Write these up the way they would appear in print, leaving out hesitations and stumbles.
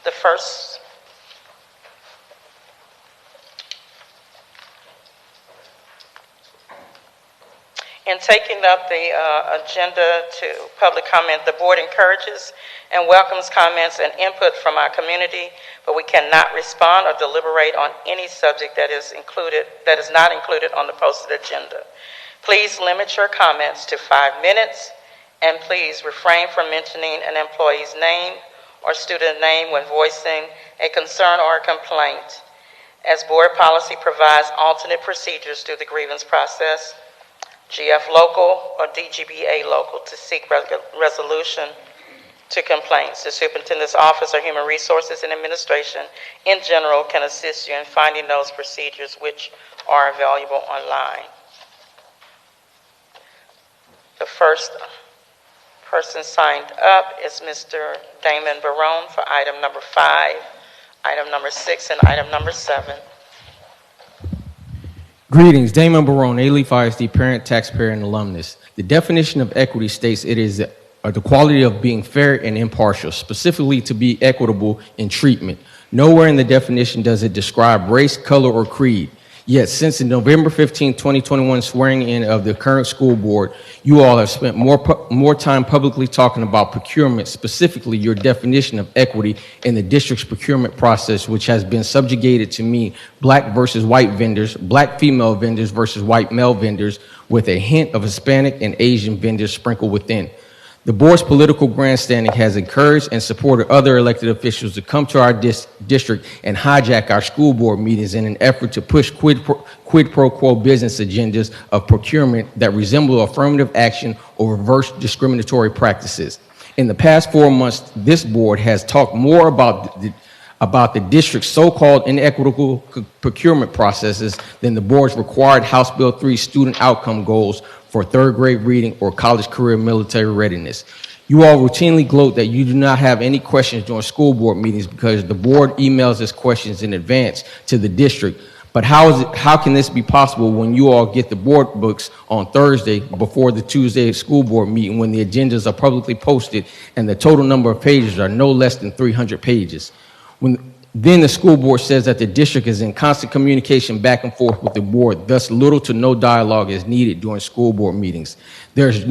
The first in taking up the agenda to public comment, the board encourages and welcomes comments and input from our community, but we cannot respond or deliberate on any subject that is not included on the posted agenda. Please limit your comments to 5 minutes, and please refrain from mentioning an employee's name or student name when voicing a concern or a complaint, as board policy provides alternate procedures through the grievance process, GF local or DGBA local, to seek resolution to complaints. The Superintendent's Office or Human Resources and Administration in general can assist you in finding those procedures which are available online. The first person signed up is Mr. Damon Barone for item number 5, item number 6, and item number 7. Greetings, Damon Barone, A-Leaf ISD, parent, taxpayer, and alumnus. The definition of equity states it is the quality of being fair and impartial, specifically to be equitable in treatment. Nowhere in the definition does it describe race, color, or creed. Yet, since the November 15, 2021 swearing in of the current school board, you all have spent more time publicly talking about procurement, specifically your definition of equity in the district's procurement process, which has been subjugated to mean black versus white vendors, black female vendors versus white male vendors, with a hint of Hispanic and Asian vendors sprinkled within. The board's political grandstanding has encouraged and supported other elected officials to come to our district and hijack our school board meetings in an effort to push quid pro quo business agendas of procurement that resemble affirmative action or reverse discriminatory practices. In the past 4 months, this board has talked more about the district's so-called inequitable procurement processes than the board's required House Bill 3 student outcome goals for third grade reading or college career military readiness. You all routinely gloat that you do not have any questions during school board meetings because the board emails us questions in advance to the district. But how can this be possible when you all get the board books on Thursday before the Tuesday school board meeting, when the agendas are publicly posted and the total number of pages are no less than 300 pages? Then the school board says that the district is in constant communication back and forth with the board, thus little to no dialogue is needed during school board meetings. These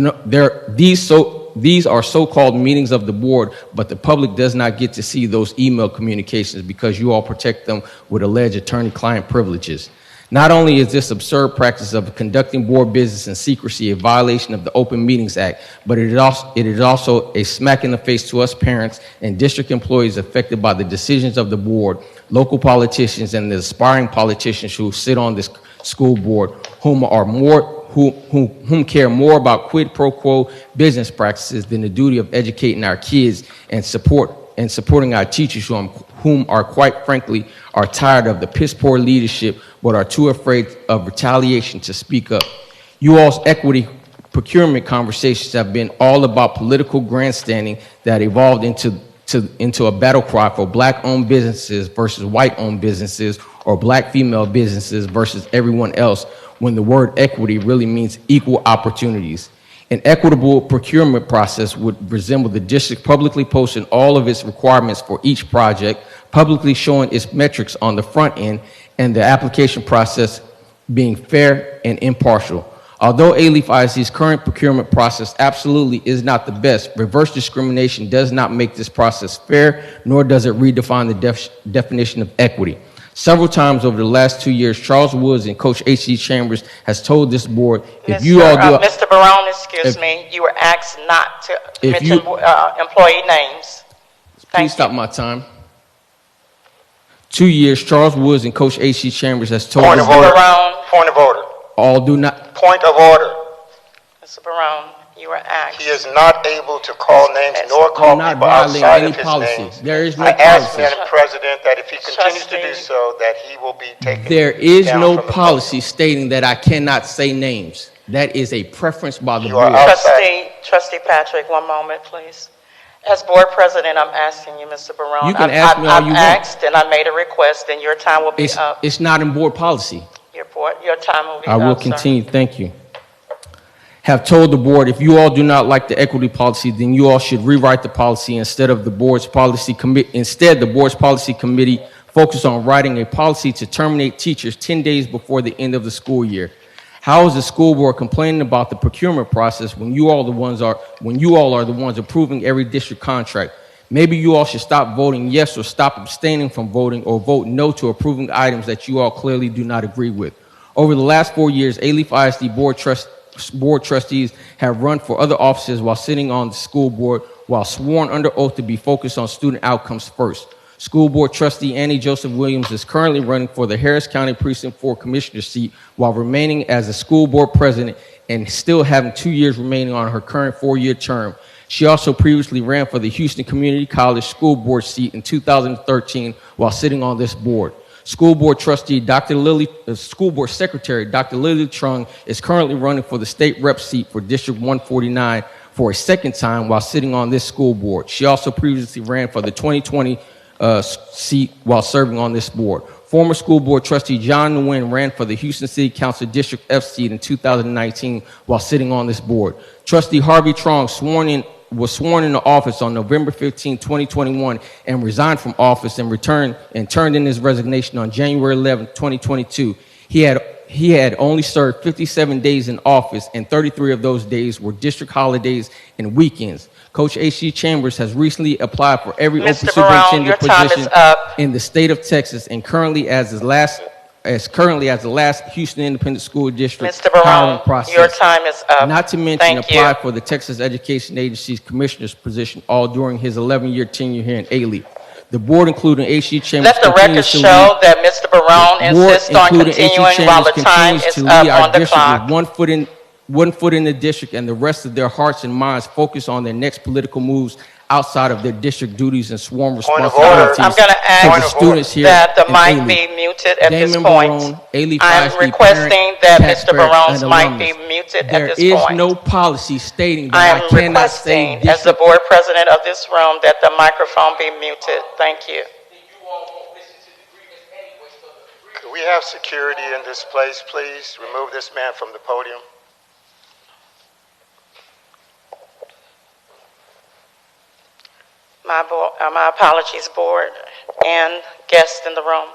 are so-called meetings of the board, but the public does not get to see those email communications because you all protect them with alleged attorney-client privileges. Not only is this absurd practice of conducting board business in secrecy a violation of the Open Meetings Act, but it is also a smack in the face to us parents and district employees affected by the decisions of the board, local politicians, and the aspiring politicians who sit on this school board, whom care more about quid pro quo business practices than the duty of educating our kids and supporting our teachers whom are quite frankly are tired of the piss poor leadership but are too afraid of retaliation to speak up. You all's equity procurement conversations have been all about political grandstanding that evolved into a battle cry for black-owned businesses versus white-owned businesses or black female businesses versus everyone else, when the word equity really means equal opportunities. An equitable procurement process would resemble the district publicly posting all of its requirements for each project, publicly showing its metrics on the front end, and the application process being fair and impartial. Although A-Leaf ISD's current procurement process absolutely is not the best, reverse discrimination does not make this process fair, nor does it redefine the definition of equity. Several times over the last 2 years, Charles Woods and Coach H.C. Chambers has told this board, if you all do... Mr. Barone, excuse me, you were asked not to mention employee names. Please stop my time. 2 years, Charles Woods and Coach H.C. Chambers has told Point of order. Point of order. All do not... Point of order. Mr. Barone, you were asked. He is not able to call names nor call people outside of his names. There is no I asked policy. Madam President that if he continues to do so, that he will be taken There is down no from the policy stating that I cannot say names. That is a preference by the You are board. Trustee Patrick, one moment, please. As board president, I'm asking you, Mr. Barone. You can ask me all you want. I've asked and I made a request, and your time will be up. It's not in board policy. Your time will be up, I will sir. continue. Thank you. have told the board, if you all do not like the equity policy, then you all should rewrite the policy instead of the board's policy committee. Instead, the board's policy committee focused on writing a policy to terminate teachers 10 days before the end of the school year. How is the school board complaining about the procurement process when you all are the ones approving every district contract? Maybe you all should stop voting yes or stop abstaining from voting or vote no to approving items that you all clearly do not agree with. Over the last 4 years, Alief ISD board trustees have run for other offices while sitting on the school board while sworn under oath to be focused on student outcomes first. School Board Trustee Annie Joseph Williams is currently running for the Harris County Precinct 4 Commissioner seat while remaining as a school board president and still having 2 years remaining on her current 4-year term. She also previously ran for the Houston Community College School Board seat in 2013 while sitting on this board. School Board Trustee School Board Secretary Dr. Lily Trung is currently running for the state rep seat for District 149 for a second time while sitting on this school board. She also previously ran for the 2020 seat while serving on this board. Former school board trustee John Nguyen ran for the Houston City Council District F seat in 2019 while sitting on this board. Trustee Harvey Trong was sworn into office on November 15, 2021 and resigned from office and turned in his resignation on January 11, 2022. He had only served 57 days in office, and 33 of those days were district holidays and weekends. Coach H.G. Chambers has recently applied for every open superintendent position in the state of Texas, and currently as the last Houston Independent School District Mr. Barone, hiring process. your time is up. Not to mention Thank applied you. for the Texas Education Agency's commissioner's position, all during his 11-year tenure here in Alief. The board, including H.G. Chambers, Let the record show that Mr. Barone insists on continuing while the time is up on the clock. With one foot in the district and the rest of their hearts and minds focused on their next political moves outside of their district duties and sworn responsibilities. I'm going to ask that the mic be muted at this point. I'm requesting that Mr. Barone's mic be muted at this point. There is no policy stating that I am cannot say requesting, as the board president of this room, that the microphone be muted. Thank you. Could we have security in this place, please? Remove this man from the podium. My apologies, board and guests in the room.